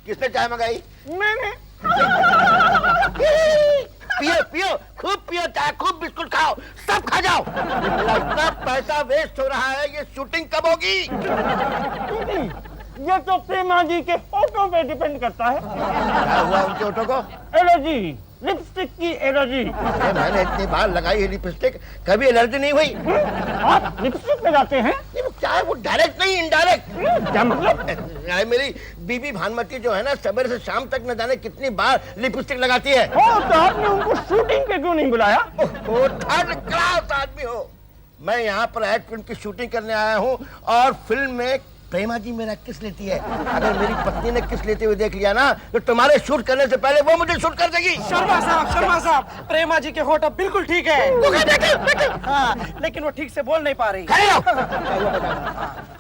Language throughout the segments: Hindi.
किसने चाय मंगाई? मैंने। पियो पियो, खूब पियो चाय, खूब बिस्कुट खाओ, सब खा जाओ। इतना पैसा वेस्ट हो रहा है, ये शूटिंग कब होगी? ये तो प्रेमा जी के फोटो पे डिपेंड करता है। क्या हुआ उनके होठों को? एलर्जी, लिपस्टिक की एलर्जी। मैंने इतनी बार लगाई है लिपस्टिक, कभी एलर्जी नहीं हुई। आप लिपस्टिक लगाते हैं? नहीं, वो क्या है, वो डायरेक्ट नहीं इनडायरेक्ट। क्या मतलब? मेरी बीबी भानुमति जो है ना, सवेरे से शाम तक न जाने कितनी बार लिपस्टिक लगाती है। तो आपने उनको शूटिंग पे क्यों नहीं बुलाया? वो थर्ड क्लास आदमी हो। मैं यहाँ पर एड फिल्म की शूटिंग करने आया हूँ और फिल्म में प्रेमा जी मेरा किस लेती है। अगर मेरी पत्नी ने किस लेते हुए देख लिया ना, तो तुम्हारे शूट करने से पहले वो मुझे शूट कर देगी। शर्मा साहब, प्रेमा जी के होठ अब बिल्कुल ठीक है। हाँ, लेकिन वो ठीक से बोल नहीं पा रही।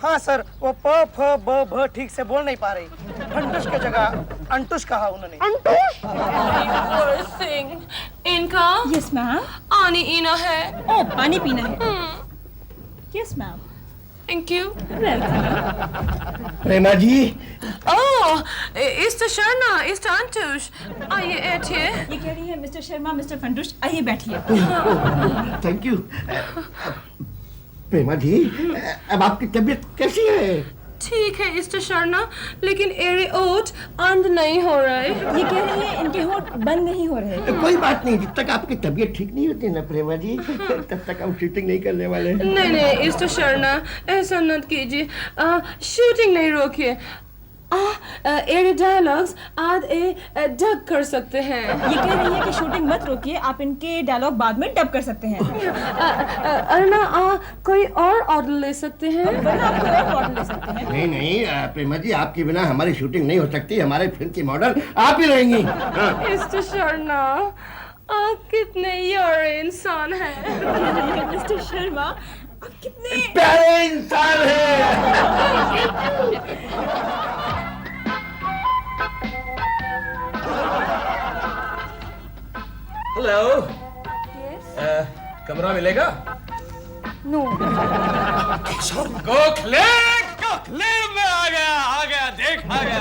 हाँ सर, वो प फ ब भ ठीक से बोल नहीं पा रही। फंटुश की जगह अंटुश कहा उन्होंने। अंटुश? इनका यस मैम। पानी पीना है। ओ पानी पीना है। Yes ma'am. Thank you. Prema ji. Oh, इस शर्मा, इस अंटुश, आइए बैठिए। ये कह रही है मिस्टर शर्मा, मिस्टर फंटुश, आइए बैठिए। Thank you. प्रेमा जी, अब आपकी तबीयत कैसी है? ठीक है मिस्टर शर्मा, लेकिन एरे ओठ बंद नहीं हो रहे। ये कह रही है इनके होठ बंद नहीं हो रहे। कोई बात नहीं, जब तक आपकी तबीयत ठीक नहीं होती ना प्रेमा जी, तब तक हम शूटिंग नहीं करने वाले। नहीं मिस्टर शर्मा, ऐसा मत कीजिए। शूटिंग नहीं रोकिए। एरे डायलॉग्स आधे डब कर सकते हैं। ये कह रही है कि शूटिंग मत रोकिए, आप इनके डायलॉग बाद में डब कर सकते हैं। अरुणा, कोई और ऑर्डर ले सकते हैं? वरना आप कोई और ऑर्डर ले सकते हैं। नहीं नहीं प्रेमा जी, आपके बिना हमारी शूटिंग नहीं हो सकती। हमारे फिल्म की मॉडल आप ही रहेंगी। मिस्टर शर्मा, आप कितने यारे इंसान हैं। मिस्टर शर्मा, आप कितने प्यारे इंसान हैं। हेलो। कमरा मिलेगा? नो। गोखले मैं आ गया, देख आ गया।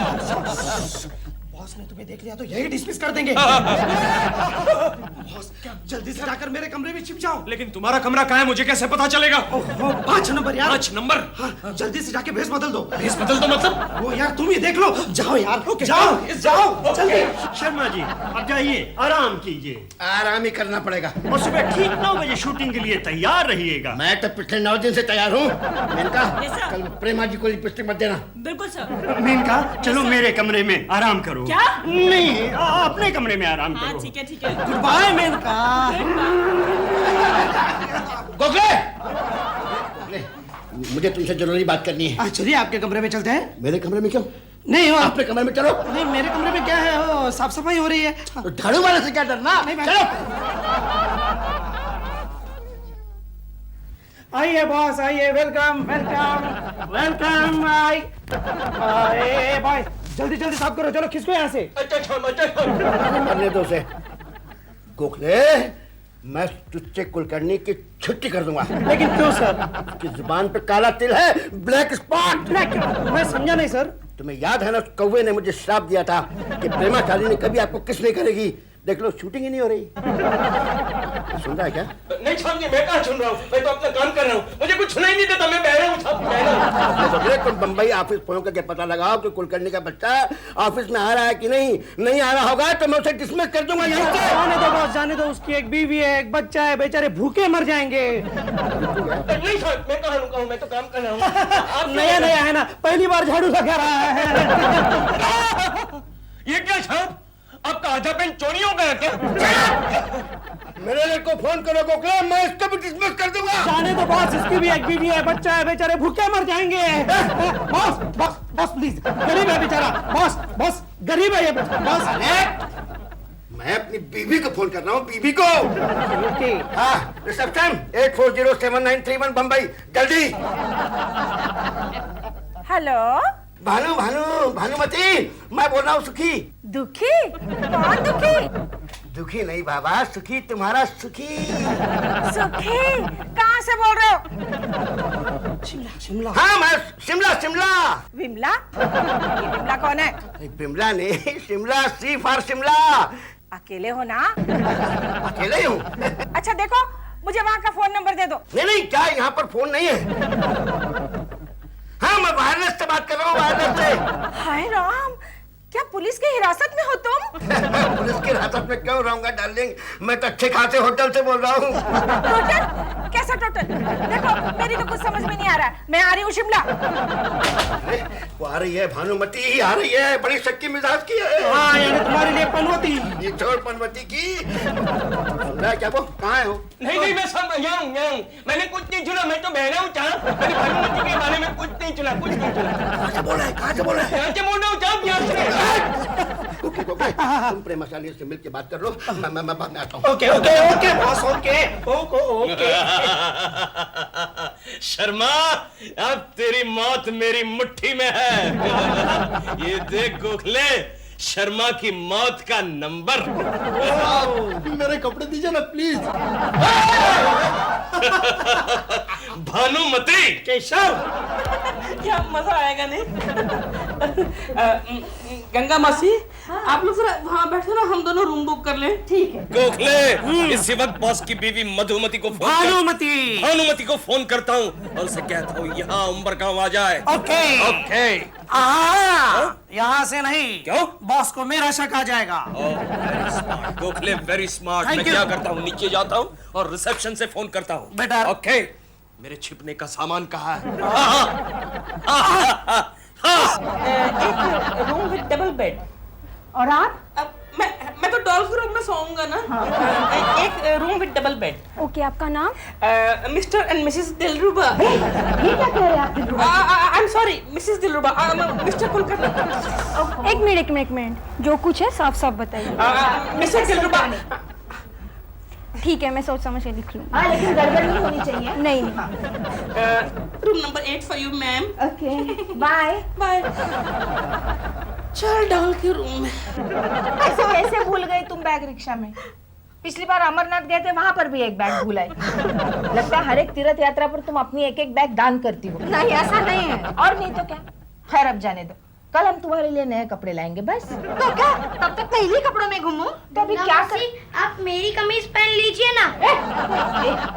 बॉस ने तुम्हें देख लिया तो यही डिसमिस कर देंगे। बॉस, क्या जल्दी से जाकर मेरे कमरे में छिप जाओ। लेकिन तुम्हारा कमरा कहाँ है, मुझे कैसे पता चलेगा? 5 नंबर यार। 5 नंबर? हाँ, जल्दी से जाके भेस बदल दो। भेस बदल दो मतलब? वो यार तुम ही देख लो। जाओ यार, जाओ जल्दी। शर्मा जी, अब जाइए, आराम कीजिए। आराम ही करना पड़ेगा। और सुबह ठीक 9 बजे शूटिंग के लिए तैयार रहिएगा। मैं तो पिछले 9 दिन से तैयार हूँ। Maneka, Yes, sir. कल प्रेमा जी को लिपस्टिक मत देना। बिल्कुल सर। मेनका, चलो मेरे कमरे में आराम करो। क्या? नहीं, अपने कमरे में आराम हाँ करो। ठीक है। Good bye Maneka. गोखले, मुझे तुमसे जरूरी बात करनी है। चलिए आपके कमरे में चलते हैं। मेरे कमरे में क्यों? नहीं हो अपने कमरे में चलो। नहीं, मेरे कमरे में क्या है, वो साफ सफाई हो रही है। तो झाड़ू वाले से क्या डरना? नहीं, चलो। आइए बॉस, आइए। वेलकम। आए भाई, जल्दी साफ करो। चलो खिसको यहाँ से। करने दो उसे। गोखले, मैं तुझसे कुलकर्णी की छुट्टी कर दूंगा। लेकिन क्यों सर? उसकी जुबान पे काला तिल है, ब्लैक स्पॉट। मैं समझा नहीं सर। तुम्हें याद है ना, उस कौवे ने मुझे श्राप दिया था कि प्रेमा शालिनी कभी आपको किस नहीं करेगी। देख लो, शूटिंग ही नहीं हो रही। सुन रहा है क्या? नहीं साहब जी, मैं कहाँ सुन रहा हूँ, मैं तो अपना काम कर रहा हूँ, मुझे कुछ सुनाई नहीं देता, मैं बहरा हूँ साहब, बहरा हूँ। तुम बम्बई ऑफिस फोन करके पता लगाओ कि कुलकर्णी का बच्चा ऑफिस में आ रहा है कि नहीं आ रहा होगा तो मैं उसे डिसमिस कर दूंगा यहीं से। जाने दो बॉस, जाने दो। उसकी एक बीवी है, एक बच्चा है, बेचारे भूखे मर जाएंगे। नहीं साहब, मैं कहाँ रुका हूँ, मैं तो काम कर रहा हूँ। नया है ना, पहली बार झाड़ू लगा रहा है। ये क्या साहब, आपका आधा पेन चोरी हो गया क्या? मेरे लड़को फोन करो गोखले, मैं इसको भी डिसमिस कर दूंगा। जाने दो बॉस, इसकी भी एक बीवी है, बच्चा है, बेचारे भूखे मर जाएंगे। बॉस प्लीज, गरीब है बेचारा। बॉस गरीब है ये बॉस। मैं अपनी बीवी को फोन कर रहा हूँ, बीवी को। ओके। हाँ, रिसेप्शन 840793 बम्बई, जल्दी। हेलो। भानुमति, मैं बोल रहा हूँ सुखी। दुखी? कौन दुखी? दुखी नहीं बाबा, सुखी, तुम्हारा सुखी। सुखी? कहाँ से बोल रहे हो? शिमला हाँ मैं शिमला शिमला। विमला, ये विमला कौन है? बिमला नहीं, शिमला, सी फॉर शिमला। अकेले हो ना? अकेले ही हूँ। अच्छा देखो, मुझे वहाँ का फोन नंबर दे दो। नहीं क्या यहाँ पर फोन नहीं है? हाँ मैं वायरलेस से बात कर रहा हूँ, वायरलेस से। हाय राम, क्या पुलिस की हिरासत में हो तुम? पुलिस की हिरासत में क्यों रहूंगा डार्लिंग, मैं तो अच्छे खासे होटल से बोल रहा हूँ। टोटल? कैसा टोटल? देखो मेरी तो कुछ समझ में नहीं आ रहा, मैं आ रही हूँ शिमला। वो आ रही है, भानुमती आ रही है, बड़ी शक्की मिजाज की है। हाँ यानी तुम्हारे लिए पनवती। ये छोड़ पनवती की। सुन क्या वो कहाँ है हो? नहीं मैं सब यहाँ हूँ। मैंने कुछ नहीं सुना, मैं तो बहरा हूँ चाँद। मैंने भानुमती के बारे में कुछ नहीं सुना, कुछ नहीं सुना। कहाँ से बोल रहा है, कहाँ से बोल रहा है? यहाँ से बोल रहा हूँ चाँद, यहाँ से। ओके ओके, तुम प्रेमाशाली से मिल के बात कर लो, मैं बाद में आता हूँ। Okay okay okay boss, okay okay. Sharma, अब तेरी मौत मेरी मुट्ठी में है। ये देख गोखले, शर्मा की मौत का नंबर। मेरे कपड़े दीजिए ना प्लीज। भानुमती, केशव, क्या मजा आएगा नहीं? गंगा मासी, आप लोग जरा वहाँ बैठो ना, हम दोनों रूम बुक कर लें। ठीक है। गोखले, इसी वक्त बॉस की बीवी मधुमती को भानुमती को फोन करता हूँ और उसे कहता हूँ यहाँ उम्र गाँव आ जाए। Okay okay. यहाँ से नहीं। क्यों? बॉस को मेरा शक आ जाएगा। Gokhale very smart. मैं क्या करता हूँ, नीचे जाता हूँ और रिसेप्शन से फोन करता हूँ। बेटा। ओके, मेरे छिपने का सामान कहाँ है? एक रूम विद डबल बेड। और आप? अब मैं तो डॉल के रूम में सोऊंगा ना। एक room with double bed. Okay, आपका नाम? Mister and missus Dilruba. ये क्या कह रहे हैं आप Dilruba? I am sorry, missus Dilruba. Mister Kulkarni. एक मिनट, जो कुछ है साफ साफ बताइए। मिसेस दिलरुबा। ठीक है, मैं सोच समझ के लिख लूँ। हाँ लेकिन गड़बड़ नहीं होनी चाहिए। नहीं। Room number 8 for you ma'am. Okay bye. Bye. चल डॉल के रूम में। ऐसे कैसे भूल गए तुम बैग रिक्शा में? पिछली बार अमरनाथ गए थे, वहाँ पर भी एक बैग भूल आए। लगता है हर एक तीर्थ यात्रा पर तुम अपनी एक एक बैग दान करती हो। नहीं, ऐसा नहीं है। और नहीं तो क्या? खैर अब जाने दो, कल हम तुम्हारे लिए नए कपड़े लाएंगे बस। तो क्या तब तक मैं इन्हीं कपड़ों में घूमूं? तो अभी क्या कर... आप मेरी कमीज पहन लीजिए ना।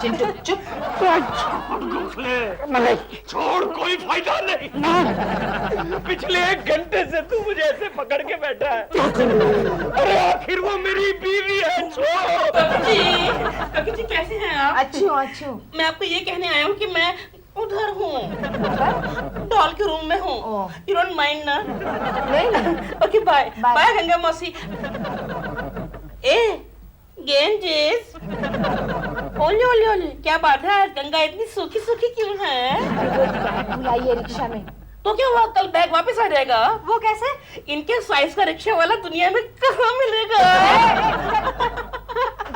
चिंटू चुप। नहीं, छोड़, कोई फायदा नहीं। पिछले 1 घंटे से तू मुझे ऐसे पकड़ के बैठा है। अरे आखिर वो मेरी बीवी है। जी कैसे हैं आप? अच्छी हूँ। मैं आपको ये कहने आया हूँ कि मैं उधर हूँ, डॉल के रूम में हूँ। यू डोंट माइंड ना? नहीं। ओके बाय बाय गंगा मौसी। गेंजेस, ओले ओले ओले, क्या बात है, गंगा इतनी सूखी सूखी क्यों है? बैग भुलाइए रिक्शा में। तो क्या हुआ, कल बैग वापस आ जाएगा? वो कैसे? इनके साइज का रिक्शा वाला दुनिया में कहाँ मिलेगा?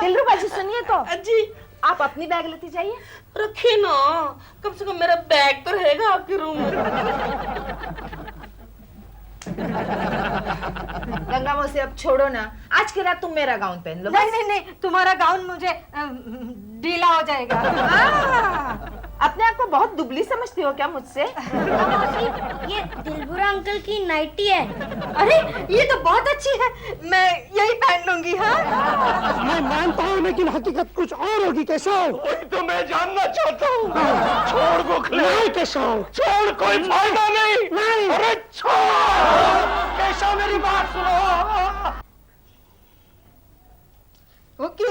दिलरुबा जी सुनिए तो। जी आप अपनी बैग लेती जाइए। रखिए ना, कम से कम मेरा बैग तो रहेगा आपके रूम में। गंगा मौसी अब छोड़ो ना, आज की रात तुम मेरा गाउन पहन लो। नहीं, तुम्हारा गाउन मुझे ढीला हो जाएगा। अपने आप को बहुत दुबली समझती हो क्या मुझसे? ये दिलबुरा अंकल की नाइटी है। अरे ये तो बहुत अच्छी है, मैं यही पहन लूंगी। हाँ मैं मानता हूँ लेकिन हकीकत कुछ और होगी केशव। वही तो मैं जानना चाहता हूँ। छोड़ गोखले। नहीं केशव, छोड़, कोई फायदा नहीं। नहीं। अरे छोड़। केशव मेरी बात सुनो। ओके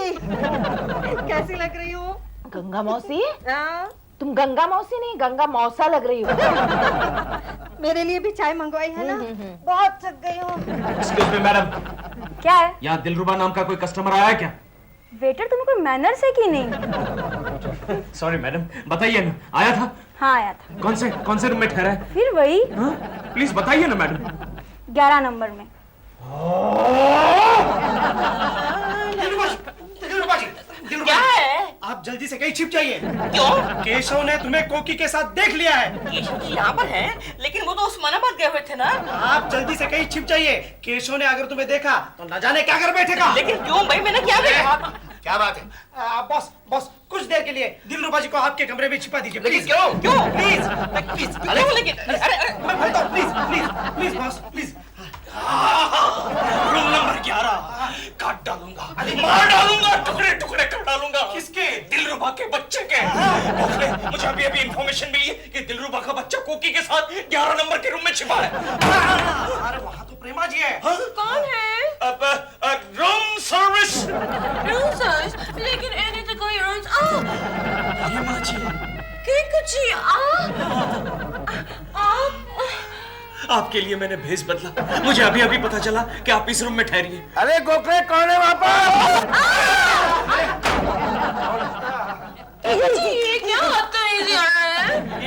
कैसी लग रही हूँ? गंगा मौसी? तुम गंगा मौसी नहीं, गंगा मौसा लग रही हो। मेरे लिए भी चाय मंगवाई है ना? बहुत थक गई हूँ। एक्सक्यूज मी मैडम, क्या है? यहाँ दिलरुबा नाम का कोई कस्टमर आया है क्या? वेटर, तुम्हें कोई मैनर्स है कि नहीं? सॉरी मैडम, बताइए ना, आया था? हाँ आया था। कौन से रूम में ठहरा है? फिर वही प्लीज बताइए ना मैडम। 11 नंबर में। क्या है? आप जल्दी से कहीं छिप जाइए। क्यों? केशव ने तुम्हें कोकी के साथ देख लिया है। केशव जी यहाँ पर हैं, लेकिन वो तो उस्मानाबाद गए हुए थे ना। आप जल्दी से कहीं छिप जाइए। केशव ने अगर तुम्हें देखा तो न जाने क्या कर बैठेगा। लेकिन क्यों भाई, मैंने क्या देखा? क्या बात है? बॉस बॉस कुछ देर के लिए दिलरुबा जी को आपके कमरे में छिपा दीजिए। लेकिन प्लीज। क्यों? क्यों? प्लीज प्लीज क्यों? लेकिन अरे मैं बोलता हूँ, please please please boss please. Room number 11 काट डालूंगा, मार डालूंगा, टुकड़े टुकड़े कर डालूंगा। किसके? दिलरुबा के बच्चे के। गोखले, मुझे अभी अभी इंफॉर्मेशन मिली है कि दिलरुबा का बच्चा कोकी के साथ 11 नंबर के रूम में छिपा है। अरे वहाँ तो प्रेमा जी है। कौन है? Room service. रूम सर्च, लेकिन एने तो कोई रूम्स प्रेमा जी, के कुछ आप आपके लिए मैंने भेस बदला। मुझे अभी अभी पता चला कि आप इस रूम में ठहरिए। अरे गोखले, कौन है वहाँ पर? ये क्या बदतमीजी कर रहे हैं?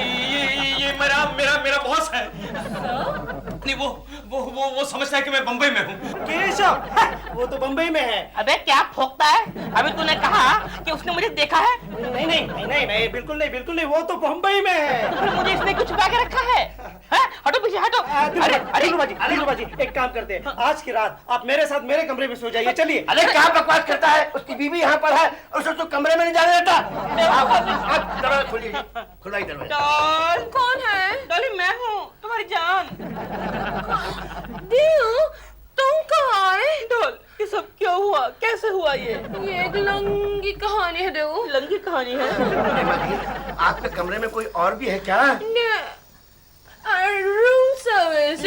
ये मेरा मेरा मेरा बॉस है। नहीं, वो समझता है कि मैं बंबई में हूँ। केशव, वो तो बंबई में है। अबे क्या फोकता है? अभी तूने कहा कि उसने मुझे देखा है। नहीं नहीं नहीं नहीं नहीं, बिल्कुल नहीं, वो तो बंबई में है। तो फिर मुझे इसने कुछ छुपा के रखा है? हटो पीछे हटो। दिलरुबा जी एक काम करते हैं, आज की रात आप मेरे साथ मेरे कमरे में सो जाइए। चलिए। अरे क्या बकवास करता है? उसकी बीवी यहाँ पर है और उसे तो कमरे में नहीं जाने देता। आप दरवाजा खोलिए, खुला ही दरवाजा। डॉल, कौन है? डॉली मैं हूँ, तुम्हारी जान। दिल, तुम कहाँ आए? डॉल, ये सब क्यों हुआ? कैसे हुआ ये? ये एक लंगी कहानी है दिल। लंगी कहानी है। प्रेमा जी, आपके कमरे में कोई और भी है क्या? Room service.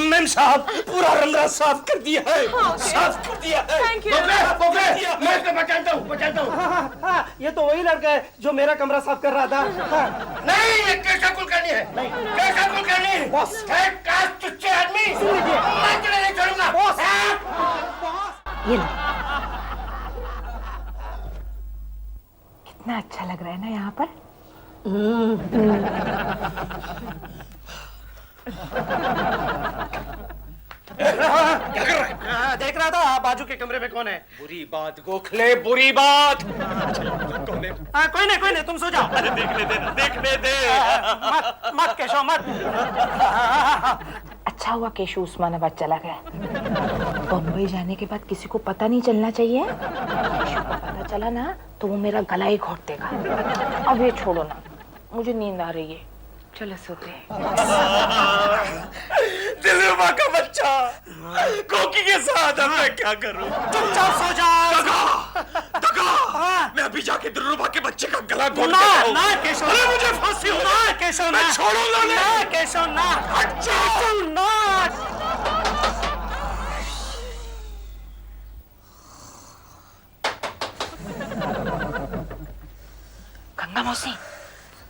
मैम साहब, पूरा रंध्रा साफ कर दिया है। साफ कर दिया है। Thank you. गोखले, मैं इसको बचाता हूँ। हाँ, ये तो वही लड़का है जो मेरा कमरा साफ कर रहा था। नहीं, ये कैसा कुलकर्णी है? कैसा कुलकर्णी? बॉस। काश तुच्चे आदमी, मैं तुझे नहीं छोड़ूंगा। ये लो। कितना अच्छा लग रहा है ना यहाँ पर। क्या कर रहा है? देख रहा था बाजू के कमरे में कौन है। बुरी बात गोखले, बुरी बात। कौन है? कोई नहीं, तुम सो जाओ। अरे देखने दे। मत केशव मत। अच्छा हुआ केशु उस्मानाबाद चला गया। बम्बई जाने के बाद किसी को पता नहीं चलना चाहिए। केशु को पता चला ना तो वो मेरा गला ही घोट देगा। अब ये छोड़ो ना, मुझे नींद आ रही है, चलो सोते हैं। दिलरुबा का बच्चा कोकी के साथ, अब मैं क्या करूं? चुपचाप सो जाओ। दगा, मैं अभी जाके दिलरुबा के बच्चे का गला घोट ना देता हूं। ना केशव, अरे मुझे फांसी हो ना केशव, मैं छोड़ूंगा नहीं। ना केशव, ना केशव, ना।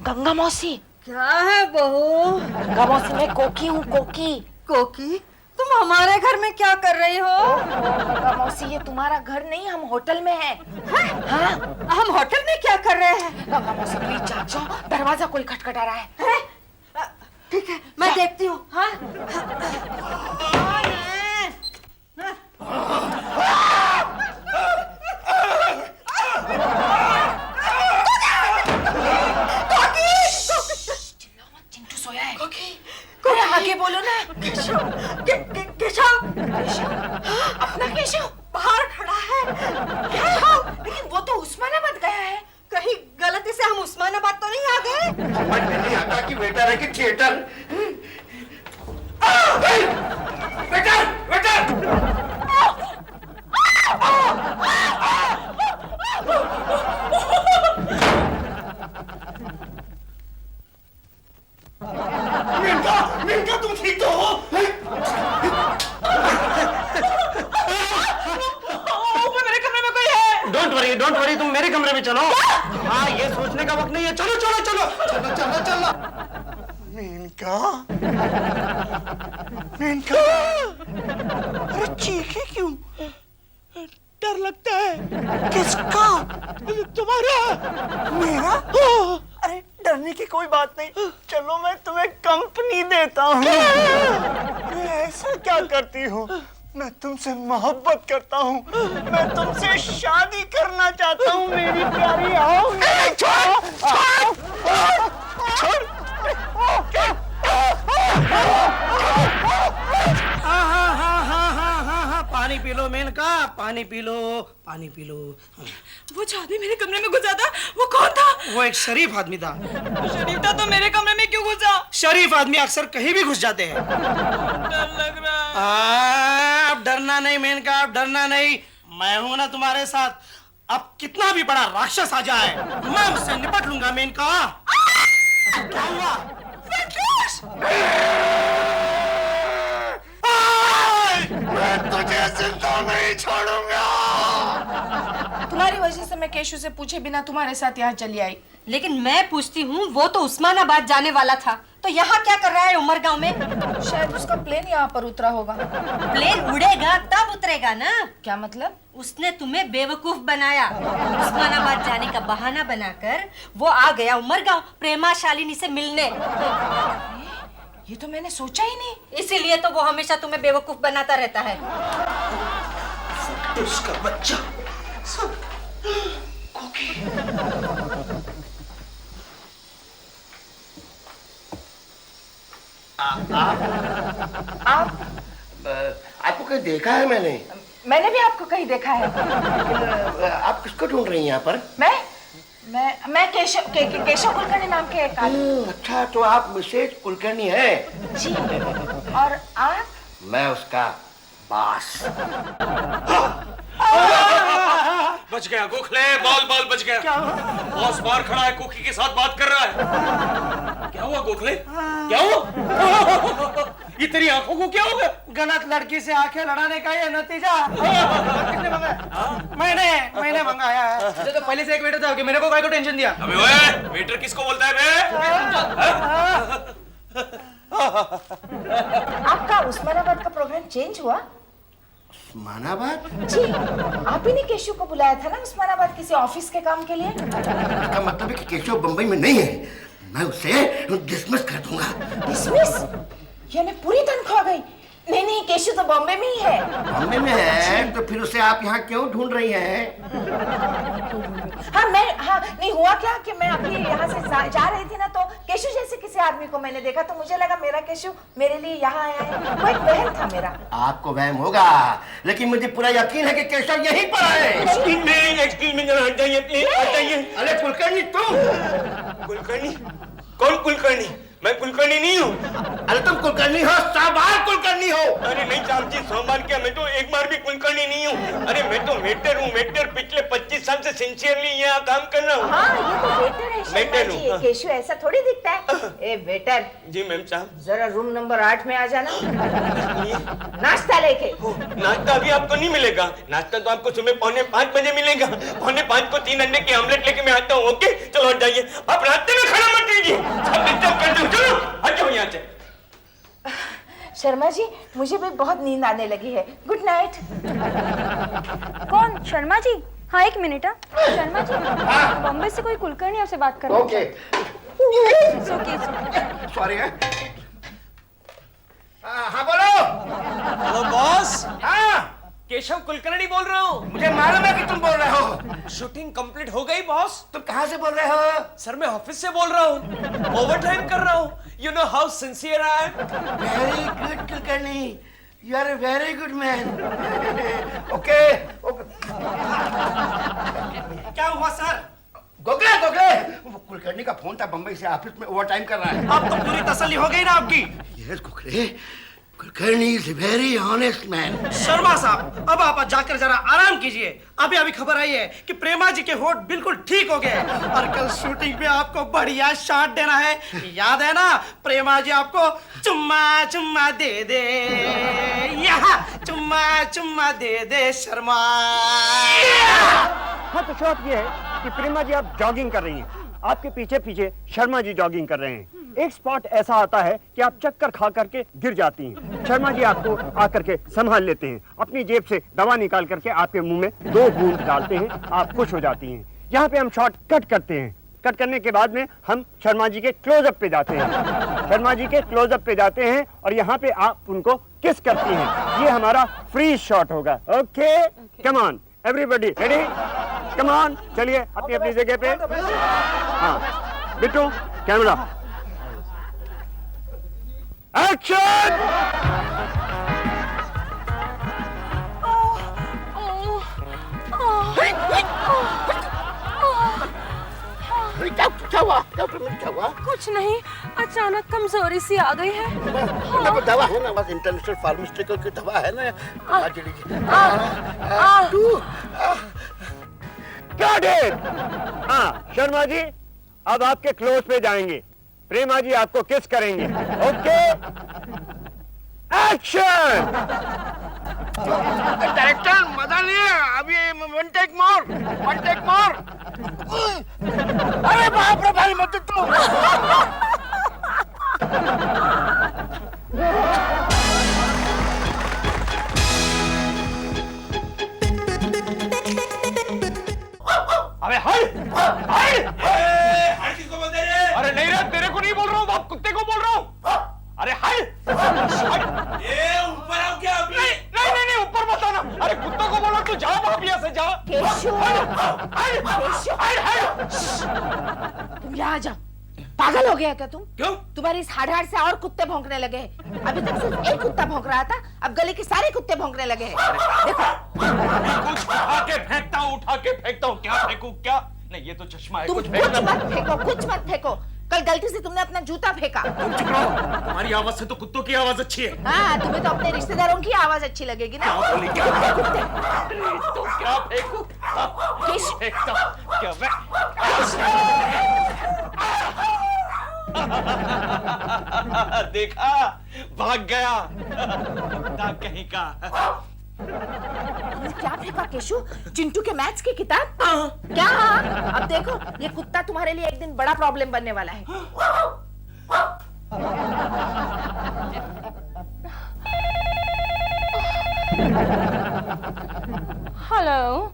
गंगा मौसी क्या है बहू? गंगा मौसी, मैं कोकी हूँ, कोकी। कोकी, तुम हमारे घर में क्या कर रही हो? गंगा मौसी, ये तुम्हारा घर नहीं, हम होटल में हैं। हाँ? हम होटल में क्या कर रहे हैं? गंगा मौसी प्लीज जाग जाओ, दरवाजा कोई खटखटा रहा है। ठीक है, मैं देखती हूँ। हाँ? चिंटू सोया है। कोई आगे बोलो ना। केशव, अपना केशव बाहर खड़ा है। केशव, लेकिन वो तो उस्मानाबाद गया है। कहीं गलती से हम उस्मानाबाद तो नहीं आ गए? समझ में नहीं आता कि वेटर है कि थिएटर। वेटर! मिनका, तुम ठीक तो हो? मेरे कमरे में कोई है। डोंट वरी, तुम मेरे कमरे में चलो। हाँ, ये सोचने का वक्त नहीं है। चलो। मेनका, अरे चीखे क्यों? डर लगता है। किसका? तुम्हारा? मेरा? अरे डरने की कोई बात नहीं, चलो मैं तुम्हें कंपनी देता हूँ। ऐसा क्या करती हो? मैं तुमसे मोहब्बत करता हूँ, मैं तुमसे शादी करना चाहता हूँ मेरी प्यारी। आओ। छोड़। हाँ, पानी पानी पी लो मेनका, पानी पी लो, पानी पी लो। वो जो आदमी मेरे कमरे में घुसा था वो कौन था? वो एक शरीफ आदमी था। शरीफ था तो मेरे कमरे में क्यों घुसा? शरीफ आदमी अक्सर कहीं भी घुस जाते हैं। डर लग रहा है। अब डरना नहीं मेनका, अब डरना नहीं, मैं हूं ना तुम्हारे साथ। अब कितना भी बड़ा राक्षस आ जाए मैं उससे निपट लूंगा मेनका। क्या हुआ? मैं तुझे जिंदा नहीं छोड़ूंगा। तुम्हारी वजह से मैं केशु से पूछे बिना तुम्हारे साथ यहाँ चली आई। लेकिन मैं पूछती हूँ, वो तो उस्मानाबाद जाने वाला था, तो यहाँ क्या कर रहा है उमरगांव में? शायद उसका प्लेन यहाँ पर उतरा होगा। प्लेन उड़ेगा तब उतरेगा ना। क्या मतलब? उसने तुम्हें बेवकूफ बनाया। उस्मानाबाद जाने का बहाना बनाकर वो आ गया उमरगांव प्रेमा शालिनी से मिलने। ये तो मैंने सोचा ही नहीं। इसीलिए तो वो हमेशा तुम्हें बेवकूफ बनाता रहता है। उसका बच्चा आपको कहीं देखा है मैंने? मैंने भी आपको कहीं देखा है। आप किसको ढूंढ रही हैं यहाँ पर? मैं केशव कुलकर्णी नाम के एक आदमी। अच्छा, तो आप मिसेज कुलकर्णी हैं? जी। और आप? मैं उसका बॉस। बच गया गोखले, बाल बच गया। बॉस बाहर खड़ा है, कुकी के साथ बात कर रहा है। क्या हुआ गोखले? क्या हुआ? ये तेरी आंखों को क्या हो गया? गलत लड़की से आंखें लड़ाने का ये नतीजा। किसने मंगाया? मैंने मंगाया है। तो पहले से एक वेटर था कि मेरे को काय को टेंशन दिया? अबे ओए, वेटर किसको बोलता है बे? आपका उस्मानाबाद का प्रोग्राम चेंज हुआ? उस्मानाबाद? जी। आप ही ने केशव को बुलाया था ना उस्मानाबाद किसी ऑफिस के काम के लिए? इसका मतलब है कि केशव बंबई में नहीं है। मैं उसे डिसमिस कर दूंगा। डिसमिस? यानी पूरी तनख्वाह गई? नहीं, केशव तो बॉम्बे में ही है। बॉम्बे में है तो फिर उसे आप यहाँ क्यों ढूंढ रही हैं? नहीं हुआ क्या कि मैं अभी यहाँ से जा रही थी ना, तो केशव जैसे किसी आदमी को मैंने देखा, तो मुझे लगा मेरा केशव मेरे लिए यहाँ आया है। वो एक वहम था मेरा। आपको वहम होगा, लेकिन मुझे पूरा यकीन है कि केशव यहीं पर है। एक्सक्यूज मी, जरा हट जाइए प्लीज, हट जाइए। अरे कुलकर्णी तुम? कुलकर्णी? कौन कुलकर्णी? मैं कुलकर्णी नहीं हूँ। अरे तुम कुलकर्णी हो, साबार कुलकर्णी हो। अरे नहीं साहब जी, सोमवार क्या, मैं तो एक बार भी कुलकर्णी नहीं हूँ। अरे मैं तो वेटर हूँ, वेटर। पिछले 25 साल से सिंसियरली यहाँ काम कर रहा हूँ। हाँ, ये तो वेटर है शर्मा वेटर जी। हूँ। केशव ऐसा थोड़ी दिखता है। ए वेटर। जी मैम साहब। जरा रूम नंबर 8 में आ जाना, नाश्ता लेके। नाश्ता अभी आपको नहीं मिलेगा। नाश्ता तो आपको सुबह 4:45 बजे मिलेगा। 4:45 को 3 अंडे के ऑमलेट लेके मैं आता हूँ। ओके, चलो हट जाइए। आप रास्ते में खड़ा मत कीजिए, सब डिस्टर्ब कर दो। चलो हट जाओ यहाँ से। शर्मा जी, मुझे भी बहुत नींद आने लगी है। Good night. कौन? शर्मा जी? हाँ, एक मिनट। शर्मा जी, बॉम्बे से कोई कुलकर्णी आपसे बात कर रहा है। Okay, sorry. हाँ बोलो। हेलो बॉस, हाँ, केशव कुलकर्णी बोल रहा हूँ। मुझे मालूम है कि तुम बोल रहे हो। शूटिंग कंप्लीट हो गई बॉस। तुम कहाँ से बोल रहे हो? सर मैं ऑफिस से बोल रहा हूँ, ओवरटाइम कर रहा हूँ। You know how sincere I am. Very good Kulkarni, you are a very good man. Okay. क्या हुआ सर? गोखले, वो कुलकर्णी का फोन था, बंबई से ऑफिस में ओवरटाइम कर रहा है। अब तो पूरी तसल्ली हो गई ना आपकी? Yes Gokhale, Kulkarni is a very honest man. Sharma साहब, अब आप जाकर जरा आराम कीजिए। अभी अभी खबर आई है कि प्रेमा जी के होठ बिल्कुल ठीक हो गए और कल शूटिंग में आपको बढ़िया शॉट देना है। याद है ना, प्रेमा जी आपको चुम्मा दे दे, यहाँ चुम्मा दे दे शर्मा। हाँ, तो शॉट ये है कि प्रेमा जी आप जॉगिंग कर रही हैं, आपके पीछे पीछे शर्मा जी जॉगिंग कर रहे हैं। एक स्पॉट ऐसा आता है कि आप चक्कर खा करके गिर जाती हैं। शर्मा जी आपको आकर के संभाल लेते हैं, अपनी जेब से दवा निकाल करके आपके मुंह में 2 बूंद डालते हैं, आप खुश हो जाती हैं। यहाँ पे हम शॉट कट करते हैं। कट करने के बाद में हम शर्मा जी के क्लोजअप पे जाते हैं। शर्मा जी के क्लोजअप पे जाते हैं और यहाँ पे आप उनको किस करती हैं। ये हमारा फ्री शॉट होगा। Okay, come on everybody, ready, come on. चलिए अपनी अपनी जगह पे। हाँ बिट्टू, कैमरा, एक्शन। क्या हुआ डॉक्टर में, क्या हुआ? कुछ नहीं, अचानक कमजोरी सी आ गई है। वो दवा है ना, बस इंटरनेशनल फार्मास्यूटिकल की दवा है ना, आज लीजिए। हाँ शर्मा जी, अब आपके क्लोज पे जाएंगे। प्रेमा जी आपको किस करेंगे। Okay action. डायरेक्टर मजा नहीं है, अभी वन टेक मोर। अरे बाप रे भाई, मत तो अबे हट किसको बोल रहे? अरे नहीं रे, तेरे को नहीं बोल रहा हूँ, बाप कुत्ते को बोल रहा हूँ। अरे हट। ये ऊपर आओ क्या अभी? नहीं ऊपर मत आना। अरे कुत्तों को बोलो तू जा बाप यहाँ से जा। केशव, तुम यहाँ आ जाओ। पागल हो गया क्या तुम? क्यों? तुम्हारी इस हाड़ से और कुत्ते भौंकने लगे हैं। अभी तक सिर्फ एक कुत्ता भौंक रहा था, अब गले के सारे कुत्ते भौंकने लगे हैं। देखो कुछ उठा के फेंकता हूँ। क्या फेंकू क्या? नहीं ये तो चश्मा है। तुम कुछ मत फेंको। कल गलती से तुमने अपना जूता फेंका। तुम चुप रहो, तुम्हारी आवाज से तो कुत्तों की आवाज अच्छी है। हाँ, तुम्हें तो अपने रिश्तेदारों की आवाज अच्छी लगेगी ना। क्या बोली? क्या कुत्ते। तो क्या फेंकू? फेंकता क्या मैं? देखा, भाग गया कुत्ता कहीं का। क्या फेंका केशु? चिंटू के मैथ्स की किताब? क्या? अब देखो, ये कुत्ता तुम्हारे लिए एक दिन बड़ा प्रॉब्लम बनने वाला है।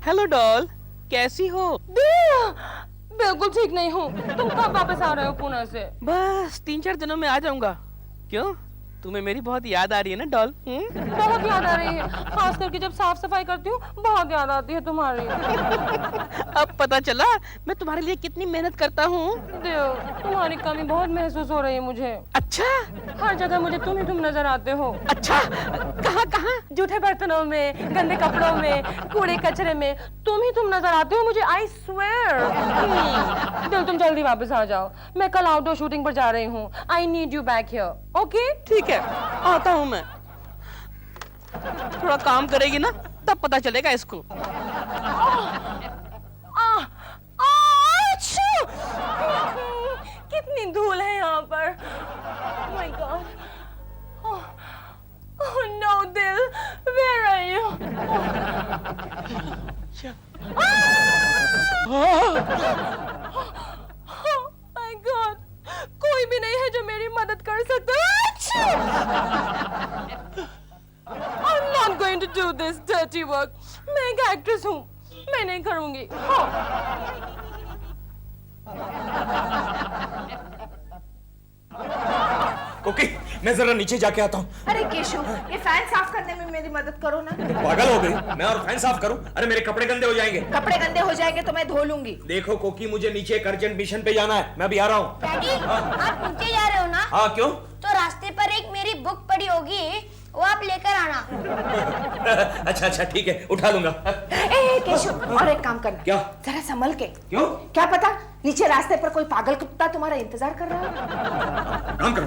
हेलो डॉल, कैसी हो? बिल्कुल ठीक नहीं हूँ। तुम कब वापस आ रहे हो पुणे से? बस 3-4 दिनों में आ जाऊंगा। क्यों, तुम्हें मेरी बहुत याद आ रही है ना डॉल? बहुत याद आ रही है, खास करके जब साफ सफाई करती हूँ बहुत याद आती है तुम्हारी। अब पता चला मैं तुम्हारे लिए कितनी मेहनत करता हूँ। देव, तुम्हारी कमी बहुत महसूस हो रही है मुझे। अच्छा, हर जगह मुझे तुम नजर आते हो। अच्छा, कहाँ? जूठे बर्तनों में, गंदे कपड़ों में, कूड़े कचरे में तुम नजर आते हो मुझे। I swear. दिल, तुम जल्दी वापस आ जाओ। मैं कल आउटडोर शूटिंग पर जा रही हूँ। I need you back here. Okay? ठीक है, आता हूँ मैं। थोड़ा काम करेगी ना, तब पता चलेगा इसको। कितनी धूल है यहाँ पर। Oh my God. Oh no, दिल, where are you? Oh my God, कोई भी नहीं है जो मेरी मदद कर सकता। I'm not going to do this dirty work. मैं एक एक्ट्रेस हूँ, मैं नहीं करूँगी। ओके, मैं जरा नीचे जाके आता हूँ। अरे केशु, ये फैन साफ करने में मेरी मदद करो ना। पागल हो गई, मैं और फैन साफ करूँ? अरे मेरे कपड़े गंदे हो जाएंगे। कपड़े गंदे हो जाएंगे तो मैं धो लूंगी। देखो कोकी, मुझे नीचे एक अर्जेंट मिशन पे जाना है, मैं अभी आ रहा हूँ। डैडी, आप नीचे जा रहे हो ना? हाँ, क्यों? तो रास्ते पर एक मेरी बुक पड़ी होगी, वो आप लेकर आना। अच्छा ठीक है, उठा लूंगा। केशु, और एक काम करना। क्या? जरा संभल के। क्यों? क्या पता नीचे रास्ते पर कोई पागल कुत्ता तुम्हारा इंतजार कर रहा है। काम करो।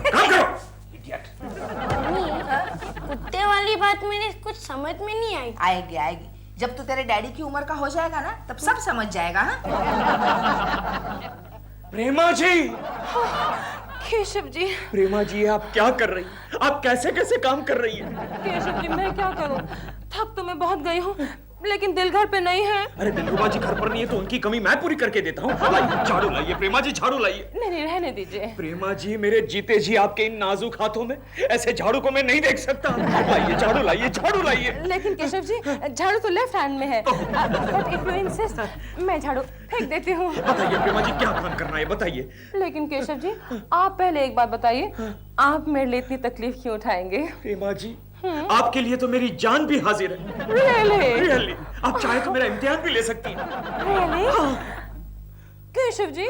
इडियट। कुत्ते वाली बात मेरे कुछ समझ में नहीं आई। आएगी। जब तू तेरे डैडी की उम्र का हो जाएगा ना, तब सब समझ जाएगा। हाँ? प्रेमा जी। केशव जी। प्रेमा जी, आप क्या कर रही हैं? आप कैसे काम कर रही हैं? केशव जी, मैं क्या करूं? थक तो मैं बहुत गई हूँ, लेकिन दिल घर पे नहीं है। अरे दिलरुबा जी घर पर नहीं है तो उनकी कमी मैं पूरी करके देता हूँ। लाइए झाड़ू लाइए, प्रेमा जी झाड़ू लाइए। नहीं, रहने दीजिए। प्रेमा जी, मेरे जीते जी आपके इन नाजुक हाथों में ऐसे झाड़ू को मैं नहीं देख सकता। लाइए झाड़ू लाइए। लेकिन केशव जी, झाड़ू तो लेफ्ट हैंड में है। But if you insist, मैं झाड़ू फेंक देती हूँ। बताइए प्रेमा जी, क्या काम करना है बताइए। लेकिन केशव जी, आप पहले एक बात बताइए, आप मेरे लिए इतनी तकलीफ क्यों उठाएंगे? प्रेमा जी, आपके लिए तो मेरी जान भी हाजिर है। Really? आप चाहे तो मेरा इम्तिहान भी ले सकती हैं। Really? केशव जी,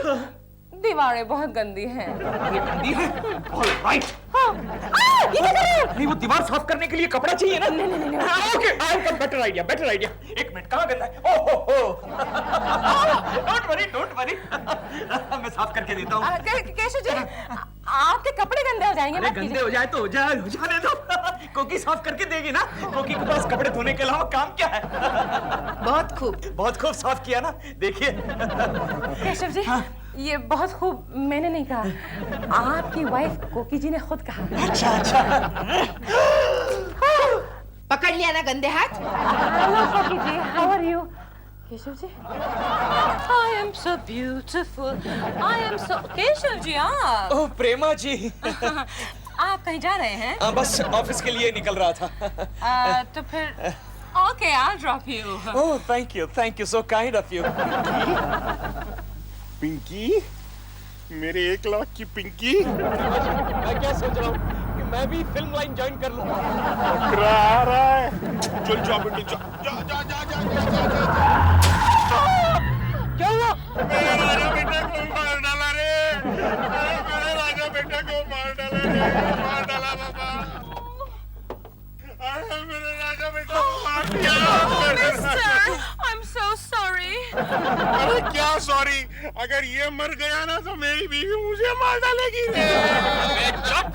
दीवारें बहुत गंदी हैं। गंदी है? All right. ये क्या कर रहे हो? नहीं, वो दीवार साफ करने के लिए कपड़ा चाहिए ना। नहीं। Okay, I have better idea, better idea. एक मिनट, कहाँ गंदा है? ओह हो। Don't worry. मैं साफ करके देता हूँ। केशव जी, आपके कपड़े गंदे हो जाएंगे। अरे मत गंदे कीजिए। हो जाए तो हो जाने दो। कोकी साफ करके देगी ना। कोकी के पास कपड़े धोने के अलावा काम क्या है? बहुत खूब साफ किया ना, देखिए। केशव जी, ये बहुत खूब मैंने नहीं कहा, आपकी वाइफ कोकी जी ने खुद कहा। अच्छा। पकड़ लिया ना गंदे हाथ। Hello Koki ji, how are you? Keshav ji, I am so beautiful. I am so Keshav ji, आप ओह प्रेमा जी। आप कहीं जा रहे हैं? बस ऑफिस के लिए निकल रहा था। तो फिर okay, I'll drop you. Oh thank you, so kind of you. Pinky, मेरे 1 लाख की पिंकी। मैं क्या सोच रहा हूँ कि मैं भी फिल्म लाइन ज्वाइन कर लूँ। बकरा आ रहा है। चल जा बेटे, जा। क्या हुआ? मेरे राजा बेटे को मार डाला रे। मेरे राजा बेटे को मार डाला बाबा। मेरे राजा बेटे को मार दिया। Mister, I'm so sorry. अरे क्या सॉरी? अगर ये मर गया ना तो मेरी बीवी मुझे मार डालेगी रे। चुप!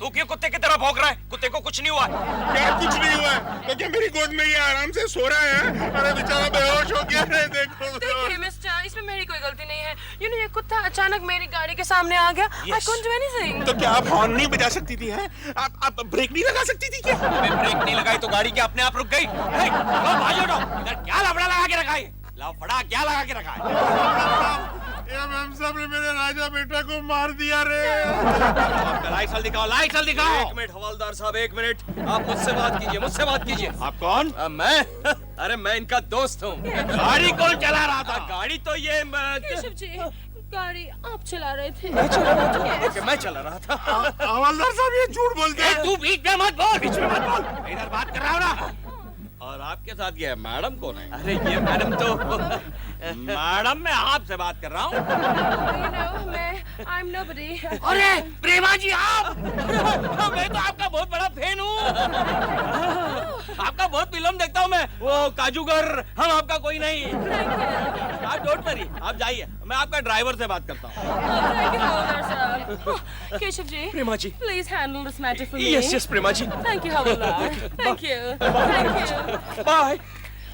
तू क्यों कुत्ते की तरह भौंक रहा है? कुत्ते को कुछ नहीं हुआ। क्या कुछ नहीं हुआ है? तो क्या मेरी गोद में ये आराम से सो रहा है? अरे बेचारा बेहोश हो गया है, देखो। देखिए मिस्टर, इसमें मेरी कोई गलती नहीं है। ये कुत्ता अचानक मेरी गाड़ी के सामने आ गया। I couldn't do anything. तो क्या आप हॉर्न नहीं बजा सकती थी? हैं? आप ब्रेक नहीं लगा सकती थी क्या? अबे ब्रेक नहीं लगाई तो गाड़ी क्या अपने आप रुक गई? हे, लो भाई हटो। इधर क्या लफड़ा लगा के रखा है? लफड़ा क्या लगा के रखा है? ये मैम साहब ने मेरे राजा बेटा को मार दिया रे। लाइसेंस दिखाओ। एक मिनट हवलदार साहब, एक मिनट। आप मुझसे बात कीजिए। आप कौन? मैं अरे मैं इनका दोस्त हूँ। गाड़ी कौन चला रहा था? गाड़ी तो ये केशव जी, गाड़ी आप चला रहे थे। मैं चला रहा था। हवलदार साहब ये झूठ बोलते हैं। तू बीच में मत बोल। इधर बात कर रहा हूँ ना। और आपके साथ ये मैडम कौन है? अरे ये मैडम तो मैडम, मैं आपसे बात कर रहा हूँ। I'm nobody. अरे प्रेमा जी, आप! मैं तो आपका बहुत बड़ा फैन हूँ। आपका बहुत फिल्म देखता हूँ मैं। वो काजूगर, हम आपका कोई नहीं। आप डोंट वरी, आप जाइए, मैं आपका ड्राइवर से बात करता हूँ। Keshav ji, Prema ji, please handle this matter for me. Yes Prema ji. Thank you, Havildar. Thank you.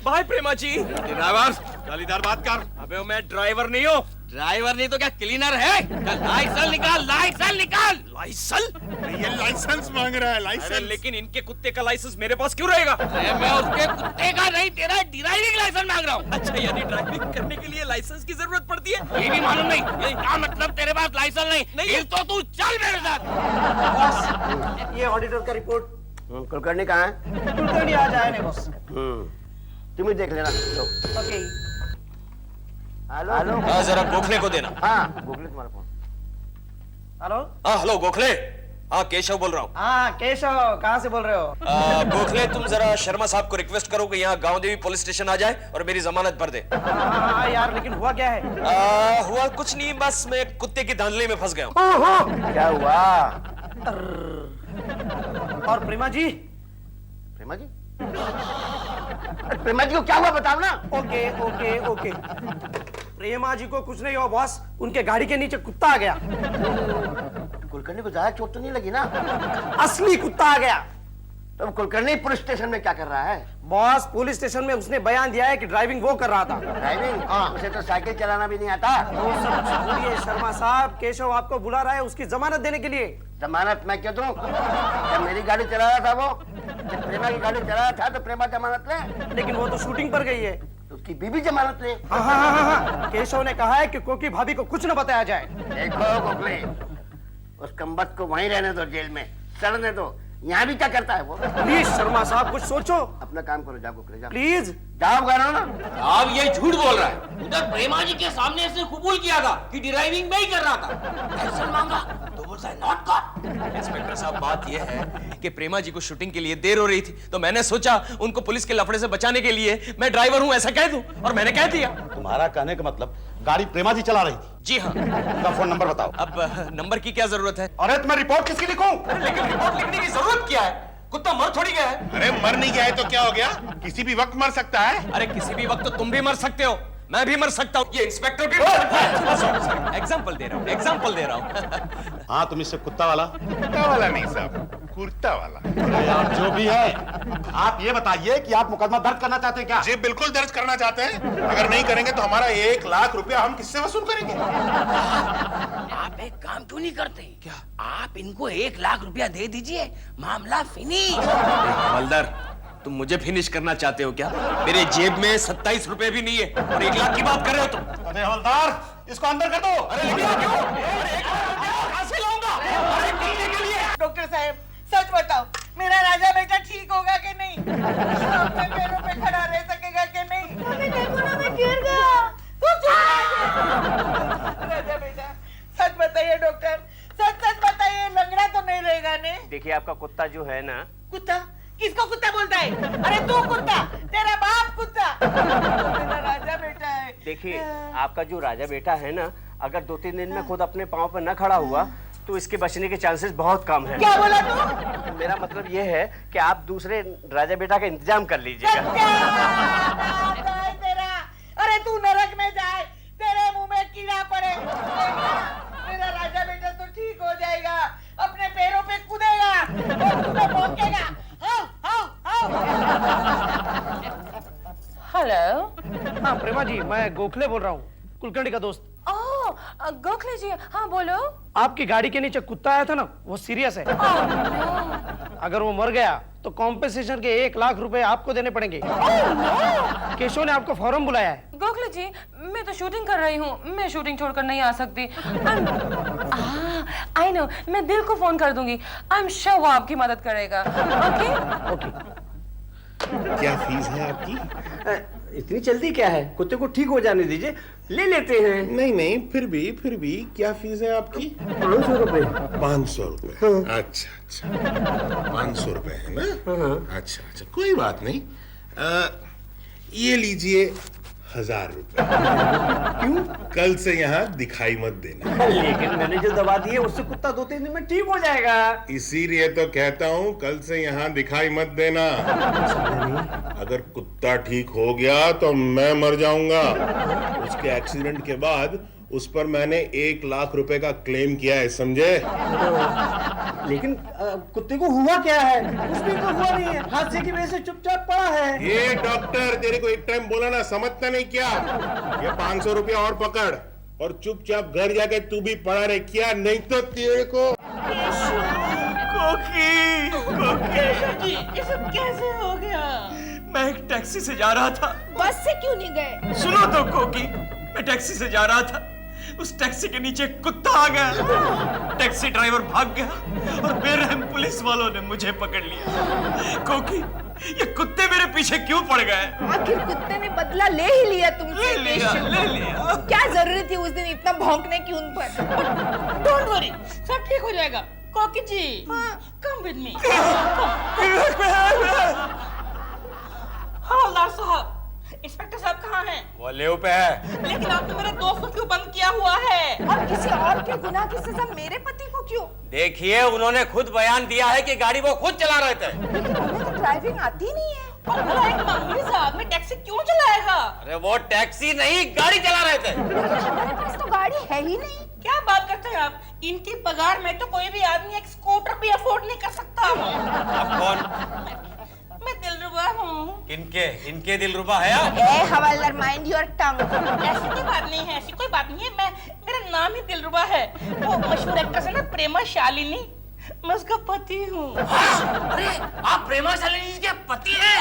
Bye Prema ji. Driver, गालीदार बात कर। अबे मैं ड्राइवर नहीं हूँ। ड्राइवर नहीं तो क्या क्लीनर है? लाइसेंस निकाल। लाइसेंस? ये लाइसेंस मांग रहा है, लाइसेंस। लेकिन इनके कुत्ते का लाइसेंस मेरे पास क्यों रहेगा? मैं उसके कुत्ते का नहीं, तेरा ड्राइविंग लाइसेंस मांग रहा हूँ। अच्छा, यानी ड्राइविंग करने के लिए लाइसेंस की जरूरत पड़ती है? ये भी मालूम नहीं। क्या मतलब तेरे पास लाइसेंस नहीं? तो तू चल मेरे साथ। ये ऑडिटर का रिपोर्ट। कुलकर्णी कहाँ है? कुलकर्णी आज आए नहीं बॉस। तुम ही देख लेना। ओके। हेलो। हाँ, जरा गोखले को देना। हाँ, गोखले तुम्हारा फोन। हेलो। हाँ हेलो गोखले। हाँ केशव बोल रहा हूँ। हाँ केशव, कहाँ से बोल रहे हो? गोखले, तुम जरा शर्मा साहब को रिक्वेस्ट करो कि यहाँ गांव देवी पुलिस स्टेशन आ जाए और मेरी जमानत भर दे। हाँ यार, लेकिन हुआ क्या है? हुआ कुछ नहीं, बस मैं कुत्ते की धांधली में फंस गया हूँ। क्या हुआ? और प्रेमा जी? प्रेमा जी? प्रेमा जी को क्या हुआ बताओ ना। ओके। प्रेमा जी को कुछ नहीं हुआ बॉस, उनके गाड़ी के नीचे कुत्ता आ गया। कुलकर्णी को ज्यादा चोट तो नहीं लगी ना? असली कुत्ता आ गया। तो कुलकर्णी पुलिस स्टेशन में क्या कर रहा है? बॉस, पुलिस स्टेशन में उसने बयान दिया है कि ड्राइविंग वो कर रहा था। ड्राइविंग? हाँ, उसे तो साइकिल चलाना भी नहीं आता। वो सब छोड़िए शर्मा साहब, केशव आपको बुला रहा है उसकी जमानत देने के लिए। जमानत मैं क्यों दूं? जब मेरी गाड़ी चला रहा था वो, जब प्रेमा की गाड़ी चला रहा था तो प्रेमा जमानत ले। लेकिन वो तो शूटिंग पर गई है। तो उसकी बीबी जमानत ले। हाँ। केशव ने कहा है कि कोकी भाभी को कुछ न बताया जाए। देखो गोखले, उस कम्बख्त को वहीं रहने दो, जेल में सड़ने दो। यहाँ भी क्या करता है वो? प्लीज शर्मा साहब कुछ सोचो। अपना काम करो, जाओ गोखले, जाओ प्लीज। जाओ करो ना। आप ये झूठ बोल रहा है। उधर प्रेमा जी के सामने इसने कबूल किया था कि ड्राइविंग मैं ही कर रहा था। लाइसेंस मांगा तो वो was I not caught? Inspector साहब, बात यह है कि प्रेमा जी को शूटिंग के लिए देर हो रही थी, तो मैंने सोचा उनको पुलिस के लफड़े से बचाने के लिए मैं ड्राइवर हूं ऐसा कह दूं, और मैंने कह दिया। तुम्हारा कहने का मतलब गाड़ी प्रेमा जी चला रही थी? जी हाँ। उनका फोन नंबर बताओ। अब नंबर की क्या जरूरत है? अरे तुम्हें रिपोर्ट किसकी लिखूं? अरे लेकिन रिपोर्ट लिखने की जरूरत क्या है? कुत्ता मर थोड़ी गया है। अरे मर नहीं गया है तो क्या हो गया? किसी भी वक्त मर सकता है। अरे किसी भी वक्त तो तुम भी मर सकते हो, मैं भी मर सकता हूँ, ये इंस्पेक्टर भी एग्जाम्पल दे रहा हूँ। हाँ, तुम इससे कुत्ता वाला? कुत्ता वाला नहीं साहब, कुर्ता वाला। अरे आप जो भी है, आप ये बताइए कि आप मुकदमा दर्ज करना चाहते हैं क्या? जी बिल्कुल दर्ज करना चाहते हैं। अगर नहीं करेंगे तो हमारा 1 लाख रुपया हम किससे वसूल करेंगे? आप एक काम क्यों नहीं करते? क्या? आप इनको 1 लाख रुपया दे दीजिए, मामला फिनिश। हवलदार, तुम मुझे फिनिश करना चाहते हो क्या? मेरे जेब में 27 रुपए भी नहीं है और 1 लाख की बात कर रहे हो तुम। अरे हवलदार, इसको अंदर कर दो। अरे क्यों? कहां से लाऊंगा? अरे करने के लिए। डॉक्टर साहब, सच बताओ, मेरा राजा बेटा ठीक होगा कि नहीं? अपने पैरों पे खड़ा रह सकेगा कि नहीं? अभी देखो ना, मैं गिर गया। राजा बेटा, सच बताइए डॉक्टर, सच बताइए, लंगड़ा तो नहीं रहेगा ने? देखिए, आपका कुत्ता जो है ना। कुत्ता? किसको कुत्ता बोलता है? अरे तू कुत्ता, तेरा बाप कुत्ता, मेरा राजा बेटा है। देखिए, आपका जो राजा बेटा है ना, अगर 2-3 दिन में खुद अपने पाँव पर न खड़ा हुआ तो इसके बचने के चांसेस बहुत कम हैं। क्या बोला तू? मेरा मतलब ये है कि आप दूसरे राजा बेटा का इंतजाम कर लीजिएगा। तेरा, अरे तू नरक में जाए, तेरे मुंह में कीड़ा पड़े। मेरा राजा बेटा तो ठीक हो जाएगा, अपने पैरों पे कूदेगा और तुम्हें भौंकेगा। हेलो। हाँ प्रेमा जी, मैं गोखले बोल रहा हूँ, कुलकर्णी का दोस्त। ओह गोखले जी, हाँ बोलो। आपकी गाड़ी के नीचे कुत्ता आया था ना, वो सीरियस है। अगर वो मर गया तो कॉम्पेंसेशन के 1 लाख रुपए आपको देने पड़ेंगे। केशव ने आपको फौरन बुलाया है। गोखले जी, मैं तो शूटिंग कर रही हूँ, मैं शूटिंग छोड़कर नहीं आ सकती। आई नो, मैं दिल को फोन कर दूंगी। आई एम श्योर वो आपकी मदद करेगा। ओके। क्या फीस है आपकी? इतनी जल्दी क्या है? कुत्ते को ठीक हो जाने दीजिए, ले लेते हैं। नहीं, फिर भी क्या फीस है आपकी? 500 रुपए। 500 रुपए? अच्छा 500 रुपए है ना? अच्छा, कोई बात नहीं। ये लीजिए 1000 रुपए। क्यों? कल से यहाँ दिखाई मत देना। लेकिन मैंने जो दवा दी है उससे कुत्ता 2-3 दिन में ठीक हो जाएगा। इसीलिए तो कहता हूँ कल से यहाँ दिखाई मत देना। अगर कुत्ता ठीक हो गया तो मैं मर जाऊंगा। उसके एक्सीडेंट के बाद उस पर मैंने 1 लाख रुपए का क्लेम किया है, समझे? लेकिन कुत्ते को हुआ क्या है? कुछ भी तो हुआ नहीं है, हादसे की वजह से चुपचाप पड़ा है। ये डॉक्टर, तेरे को एक टाइम बोला ना, समझता नहीं क्या? ये 500 रुपया और पकड़ और चुपचाप घर जाके तू भी पड़ा रहे, क्या? नहीं तो तेरे को। जी, ये सब कैसे हो गया? मैं एक टैक्सी से जा रहा था। बस से क्यों नहीं गए? सुनो तो कोकी, मैं टैक्सी से जा रहा था, उस टैक्सी के नीचे कुत्ता आ गया। टैक्सी ड्राइवर भाग गया और बेरहम पुलिस वालों ने मुझे पकड़ लिया। कोकी, ये कुत्ते मेरे पीछे क्यों पड़ गए? आखिर कुत्ते ने बदला ले ही लिया तुमसे। ले लिया। क्या जरूरत थी उस दिन इतना भौंकने की उन पर? डोंट वरी, सब ठीक हो जाएगा। Cocky ji, come with me. हवलदार साहब, इंस्पेक्टर साहब कहाँ हैं? वो लेव पे है। लेकिन आपने मेरे दोस्त को क्यों बंद किया हुआ है? और किसी और के गुनाह की सजा मेरे पति को क्यों? देखिए, उन्होंने खुद बयान दिया है कि गाड़ी वो खुद चला रहे थे। लेकिन उन्हें तो ड्राइविंग आती नहीं है। और भला एक मामूली सा आदमी टैक्सी क्यों चलाएगा? अरे वो टैक्सी नहीं, गाड़ी चला रहे थे। हमारे पास तो गाड़ी है ही नहीं। क्या बात करते हैं आप? इनकी पगार में तो कोई भी आदमी एक स्कूटर भी अफोर्ड नहीं कर सकता। आप कौन? मैं दिलरुबा हूँ। इनके दिलरुबा है आप? ए हवलदार, माइंड योर टंग। ऐसी कोई बात नहीं है, ऐसी कोई बात नहीं है। मेरा नाम ही दिलरुबा है। वो मशहूर एक्ट्रेस है ना, प्रेमा शालिनी, मैं उसका पति हूँ। अरे आप प्रेमा शालिनी के पति हैं?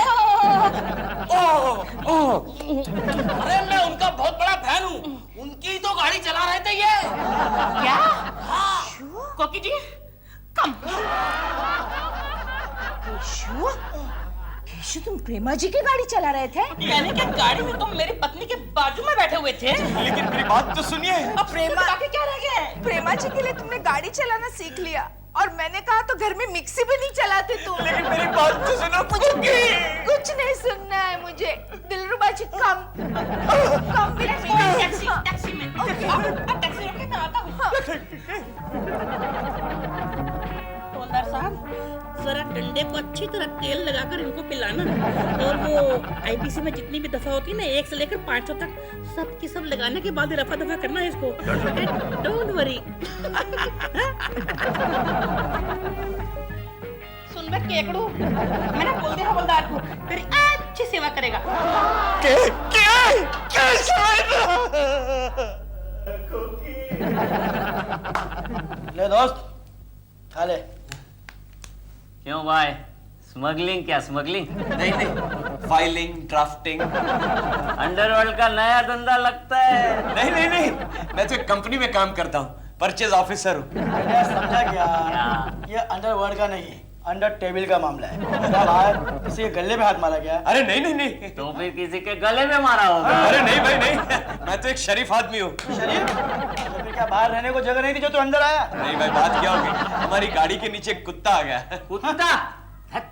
अरे मैं उनका बहुत बड़ा फैन हूँ। उनकी तो गाड़ी चला रहे थे ये। क्या? हाँ। कोकी जी, कम। केशव, तुम प्रेमा जी की गाड़ी चला रहे थे? यानी कि गाड़ी में तुम मेरी पत्नी के बाजू में बैठे हुए थे? लेकिन मेरी बात तो सुनिए। अब प्रेमा क्या रह गया है? प्रेमा जी के लिए तुमने गाड़ी चलाना सीख लिया और मैंने कहा तो घर में मिक्सी भी नहीं चलाते तुम। लेकिन मेरी बात तो सुनो। मुझे कुछ नहीं सुनना है मुझे। दिलरुबा जी कम टैक्सी में अब टैक्सी रोके मैं आता हूँ। हवलदार साहब, जरा डंडे को अच्छी तरह तेल लगाकर इनको पिलाना और वो आईपीसी में जितनी भी दफा होती है ना 1 से लेकर 500 तक सब की सब लगाने के बाद रफा दफा करना है इसको। Don't worry. सुन बे केकड़ू, मैंने बोल दिया हवलदार को तेरी अच्छी सेवा करेगा। ले दोस्त खा ले। क्यों भाई, स्मगलिंग? क्या स्मगलिंग? नहीं, फाइलिंग, ड्राफ्टिंग। अंडरवर्ल्ड का नया धंधा लगता है। नहीं, मैं तो एक कंपनी में काम करता हूँ, परचेज ऑफिसर हूँ। समझा क्या? ये अंडरवर्ल्ड का नहीं है, अंडर टेबल का मामला है। क्या भाई, किसी के गले में हाथ मारा गया? अरे नहीं। तो फिर किसी के गले में मारा होगा। अरे नहीं भाई नहीं, मैं तो एक शरीफ आदमी हूँ। शरीफ? तो फिर क्या बाहर रहने को जगह नहीं थी जो तू अंदर आया? नहीं भाई, बात क्या होगी, हमारी गाड़ी के नीचे एक कुत्ता आ गया। कुत्ता?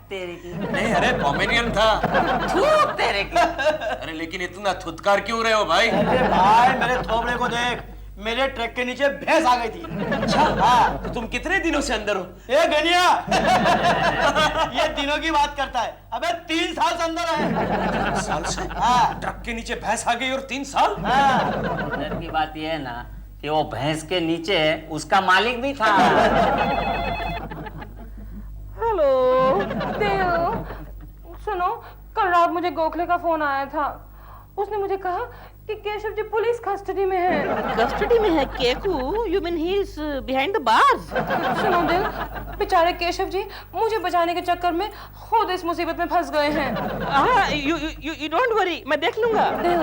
तेरे की नहीं, अरे पोमेरियन था। तेरे की। अरे लेकिन इतना थुतकार क्यों रहे हो भाई? अरे भाई मेरे थोबड़े को देख, मेरे ट्रक के नीचे भैंस आ गई थी। अच्छा हाँ, तो तुम कितने दिनों से अंदर हो? ए गनिया ये दिनों की बात करता है। अबे 3 साल से अंदर है। 3 साल से? हाँ। ट्रक के नीचे भैंस आ गई और 3 साल? हाँ। अंदर की बात यह है ना कि वो भैंस के नीचे उसका मालिक भी था। हेलो देव, सुनो, कल रात मुझे गोखले का फोन आया था। उसने मुझे कहा कि केशव जी पुलिस कस्टडी में है। कस्टडी में है Keku? You mean he is behind the bars? सुनो दिल, बेचारे केशव जी मुझे बचाने के चक्कर में खुद इस मुसीबत में फंस गए हैं। हाँ, you don't worry, मैं देख लूंगा। दिल,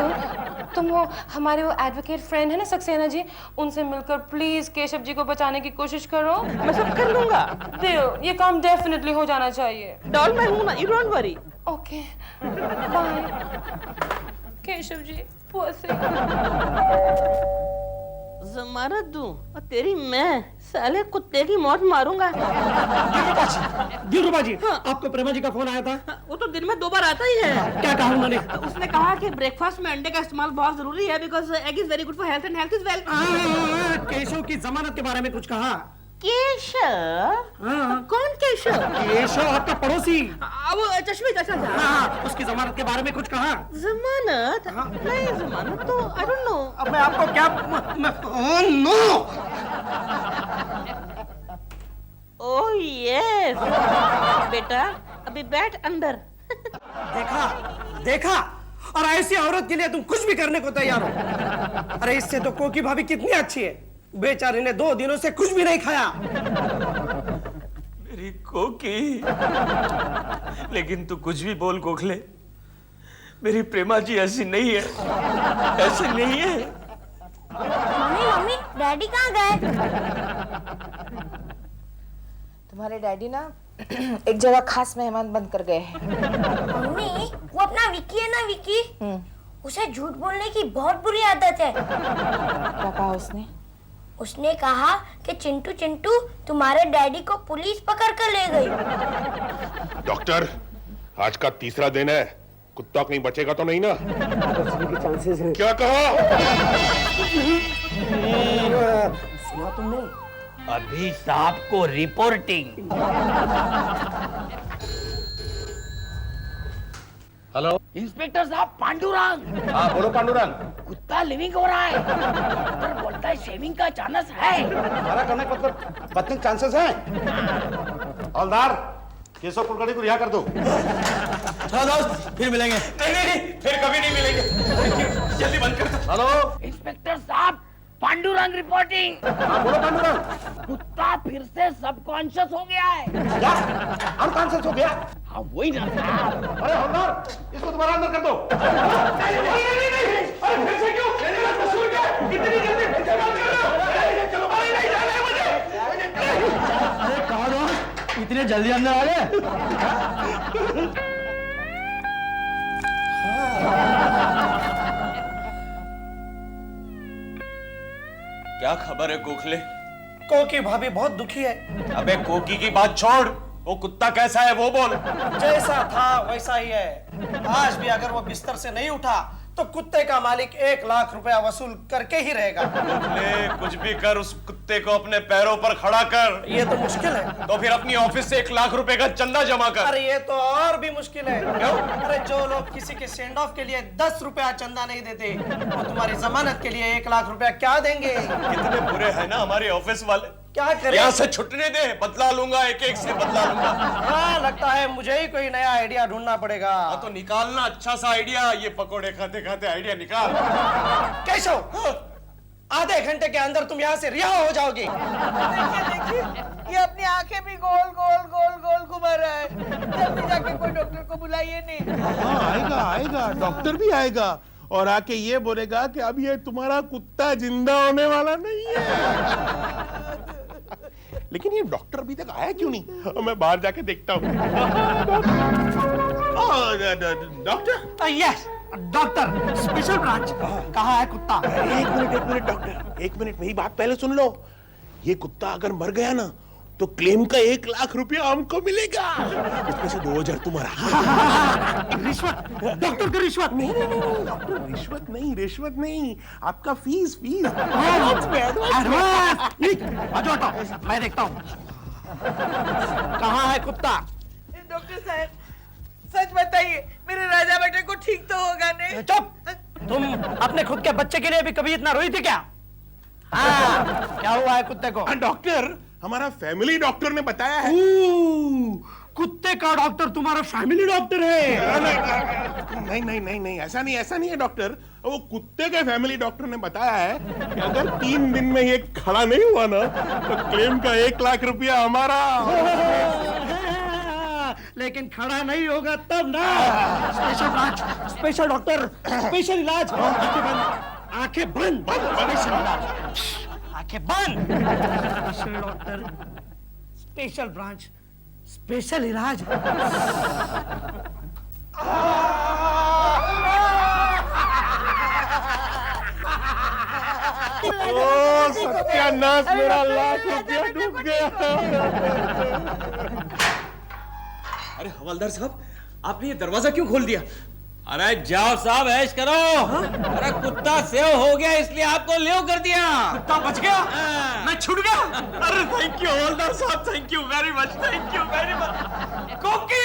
तुम वो हमारे वो एडवोकेट फ्रेंड है ना सक्सेना जी, उनसे मिलकर प्लीज केशव जी को बचाने की कोशिश करो। मैं सब कर लूंगा। दिल, ये काम डेफिनेटली हो जाना चाहिए। डॉल मैं हूं ना, you don't worry। Okay bye Keshav ji. जमानत दूं और तेरी मैं साले कुत्ते की मौत मारूंगा। दिलरुबा जी, हाँ। आपको प्रेमा जी का फोन आया था? वो तो दिन में 2 बार आता ही है। क्या कहा उन्होंने? उसने कहा कि ब्रेकफास्ट में अंडे का इस्तेमाल बहुत जरूरी है because egg is very good for health and health is wealth. Keshav की जमानत के बारे में कुछ कहा? केशव? कौन केशव? केशव आपका पड़ोसी। वो चश्मे चाचा था। हाँ, उसकी जमानत के बारे में कुछ कहा? जमानत? नहीं, जमानत तो आई डोंट नो। अब मैं आपको क्या ओह नो। ओह यस बेटा, अभी बैठ अंदर। देखा और ऐसी औरत के लिए तुम कुछ भी करने को तैयार हो। अरे इससे तो कोकी भाभी कितनी अच्छी है, बेचारी ने 2 दिनों से कुछ भी नहीं खाया। मेरी कोकी। लेकिन तू कुछ भी बोल गोखले, मेरी प्रेमा जी ऐसी नहीं है, ऐसी नहीं है। मम्मी डैडी कहाँ गए? तुम्हारे डैडी ना एक जगह खास मेहमान बनकर गए हैं। मम्मी, वो अपना विकी है ना, विकी, उसे झूठ बोलने की बहुत बुरी आदत है। क्या कहा उसने? उसने कहा कि चिंटू तुम्हारे डैडी को पुलिस पकड़ कर ले गई। डॉक्टर, आज का 3रा दिन है, कुत्ता कहीं बचेगा तो नहीं ना? के चांसेस हैं। क्या कहा? सुना तुमने? अभी साहब को रिपोर्टिंग। हेलो इंस्पेक्टर साहब, पांडुरंग। हाँ बोलो पांडुरंग। कुत्ता लिविंग हो रहा है। डॉक्टर बोलता है शेविंग का चांस है। हमारा करने का मतलब बचने के चांसेस हैं। हवलदार, केशव कुलकर्णी को रिहा कर दो। चलो दोस्त, फिर मिलेंगे। नहीं, फिर कभी नहीं मिलेंगे। जल्दी बंद कर दो। हेलो इंस्पेक्टर साहब, पांडुरंग रिपोर्टिंग। हाँ बोलो पांडुरंग। कुत्ता फिर से सबकॉन्शियस हो गया है। क्या? अनकॉन्शियस हो गया? हाँ वही ना साहब। अरे हवलदार, इसको दोबारा अंदर कर दो। अरे फिर से क्यों? कसूर क्या? इतनी जल्दी फिर से बात कर रहे हो? चलो, नहीं जाना है मुझे। अरे कहा दोस्त, इतने जल्दी अंदर आ गए? क्या खबर है गोखले? कोकी भाभी बहुत दुखी है। अबे कोकी की बात छोड़, वो कुत्ता कैसा है वो बोल। जैसा था वैसा ही है। आज भी अगर वो बिस्तर से नहीं उठा तो कुत्ते का मालिक 1 लाख रुपया वसूल करके ही रहेगा। गोखले कुछ भी कर, उस कुत्ते को अपने पैरों पर खड़ा कर। ये तो मुश्किल है। तो फिर अपनी ऑफिस से 1 लाख रुपए का चंदा जमा कर। अरे ये तो और भी मुश्किल है। क्यों? अरे जो लोग किसी के सेंड ऑफ के लिए 10 रुपया चंदा नहीं देते, वो तुम्हारी जमानत के लिए 1 लाख रुपया क्या देंगे? कितने बुरे हैं ना हमारे ऑफिस वाले। क्या करें? यहाँ से छुटने दे, बदला लूंगा, एक से बदला लूंगा। हाँ, लगता है मुझे ही कोई नया आइडिया ढूंढना पड़ेगा। हाँ तो निकालना अच्छा सा आइडिया, ये पकोड़े खाते खाते आइडिया निकाल। केशव, आधे घंटे के अंदर तुम यहाँ से रिहा हो जाओगे। देखिए, ये अपनी आंखें भी गोल गोल गोल गोल घुमा रहा है। जल्दी जाके कोई डॉक्टर को बुलाइए नहीं। हाँ आएगा आएगा, डॉक्टर भी आएगा और आके ये बोलेगा कि अब ये तुम्हारा कुत्ता जिंदा होने वाला नहीं है। लेकिन ये डॉक्टर अभी तक आया क्यों नहीं? मैं बाहर जाके देखता हूँ। Doctor? Yes doctor, special branch. कहाँ है कुत्ता? एक मिनट डॉक्टर, 1 मिनट मेरी बात पहले सुन लो। ये कुत्ता अगर मर गया ना तो क्लेम का 1 लाख रुपया हमको मिलेगा, उसमें से 2000 तुम्हारा। रिश्वत? डॉक्टर को रिश्वत? नहीं डॉक्टर, रिश्वत नहीं, आपका फीस। मैं देखता हूँ। कहाँ है कुत्ता? डॉक्टर साहब, सच बताइए, मेरे राजा बेटे को ठीक तो होगा नहीं? चुप! तुम अपने खुद के बच्चे के लिए भी कभी इतना रोई थी क्या? हाँ, क्या हुआ है कुत्ते को? डॉक्टर, हमारा फैमिली डॉक्टर ने बताया है। कुत्ते का डॉक्टर तुम्हारा फैमिली डॉक्टर है? नहीं, ऐसा नहीं है डॉक्टर। वो कुत्ते के फैमिली डॉक्टर ने बताया है कि अगर 3 दिन में ये खड़ा नहीं हुआ ना तो क्लेम का 1 लाख रुपया हमारा। लेकिन खड़ा नहीं होगा तब ना। Special branch, special doctor, special इलाज। आंखें बंद। स्पेशल इलाज, आंखें बंद। Special doctor, special branch, special इलाज। ओ सत्यानाश, मेरा 1 लाख रुपया डूब गया। अरे हवलदार साहब, आपने ये दरवाजा क्यों खोल दिया? अरे जाओ साहब, ऐश करो। अरे कुत्ता सेव हो गया इसलिए आपको लेव कर दिया। कुत्ता बच गया? मैं छूट गया? अरे थैंक यू हवलदार साहब, thank you very much, thank you very much. कोकी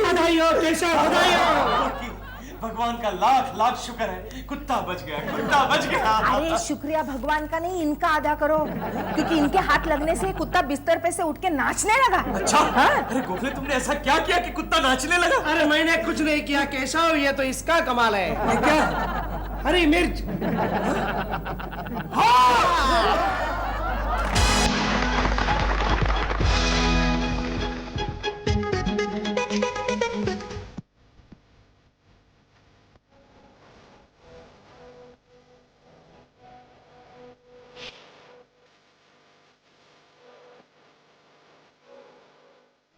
बधाई हो केशव, बधाई हो। भगवान का लाख शुक्र है, कुत्ता बच गया। अरे शुक्रिया भगवान का नहीं, इनका अदा करो, क्योंकि इनके हाथ लगने से कुत्ता बिस्तर पे से उठ के नाचने लगा। अच्छा? हाँ? अरे गोखले, तुमने ऐसा क्या किया कि कुत्ता नाचने लगा? अरे मैंने कुछ नहीं किया केशव, ये तो इसका कमाल है। क्या? हरी मिर्च। हाँ!